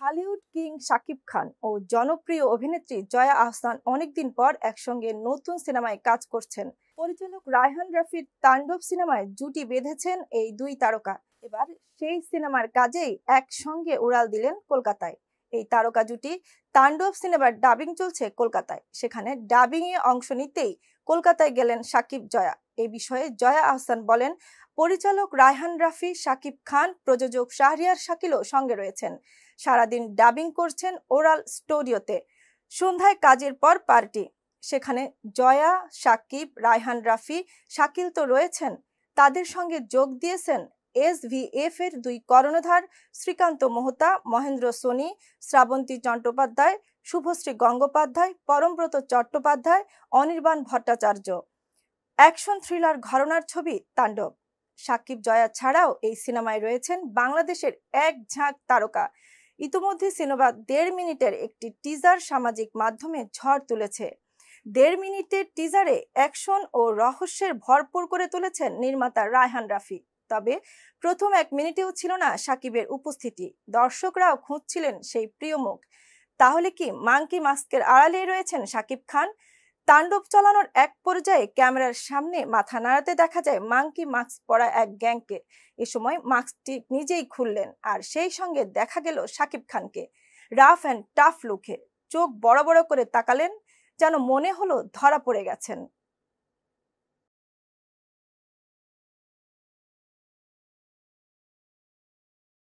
Hollywood king Shakib Khan ও জনপ্রিয় অভিনেত্রী জয়া আহসান অনেকদিন পর একসঙ্গে নতুন সিনেমায় কাজ করছেন। পরিচালক রায়হান রাফির তাণ্ডব সিনেমায় জুটি বেঁধেছেন এই দুই তারকা। এবার সেই সিনেমার কাজেই একসঙ্গে উড়াল দিলেন কলকাতায়। এই তারকা জুটি তাণ্ডব সিনেমার ডাবিং চলছে কলকাতায়, সেখানে ডাবিং এ অংশ নিতেই কলকাতায় গেলেন শাকিব জয়া। এই বিষয়ে জয়া আহসান বলেন, পরিচালক রায়হান রাফি, শাকিব খান, প্রযোজক শাহরিয়ার শাকিলও সঙ্গে রয়েছেন। সারাদিন ডাবিং করছেন ওরাল স্টুডিওতে। সন্ধ্যায় কাজের পর পার্টি, সেখানে জয়া, শাকিব, রায়হান রাফি, শাকিল তো রয়েছেন। তাদের সঙ্গে যোগ দিয়েছেন SVF এর দুই কর্ণধার শ্রীকান্ত মোহতা, মহেন্দ্র সোনি, শ্রাবন্তী চট্টোপাধ্যায়, শুভশ্রী গঙ্গোপাধ্যায়, পরমব্রত চট্টোপাধ্যায়, অনির্বাণ ভট্টাচার্য। অ্যাকশন থ্রিলার ঘরানার ছবি তাণ্ডব। শাকিব জয়া ছাড়াও এই সিনেমায় রয়েছেন বাংলাদেশের এক ঝাঁক তারকা। ইতিমধ্যে সিনেমা 1.5 মিনিটের একটি টিজার সামাজিক মাধ্যমে ঝড় তুলেছে। 1.5 মিনিটের টিজারে অ্যাকশন ও রহস্যের ভরপুর করে তুলেছেন নির্মাতা রায়হান রাফি। তবে প্রথম 1 মিনিটেও ছিল না শাকিবের উপস্থিতি। দর্শকরাও খুঁজছিলেন সেই প্রিয় মুখ। তাহলে কি মাঙ্কি মাস্কের আড়ালে রয়েছেন শাকিব খান? তাণ্ডব চালানোর এক পর্যায়ে ক্যামেরার সামনে মাথা নাড়াতে দেখা যায় মাঙ্কি মাস্ক পরা এক গ্যাংকে। এ সময় মাস্কটি নিজেই খুললেন, আর সেই সঙ্গে দেখা গেল শাকিব খানকে রাফ অ্যান্ড টাফ লুকে। চোখ বড় বড় করে তাকালেন, যেন মনে হলো ধরা পড়ে গেছেন।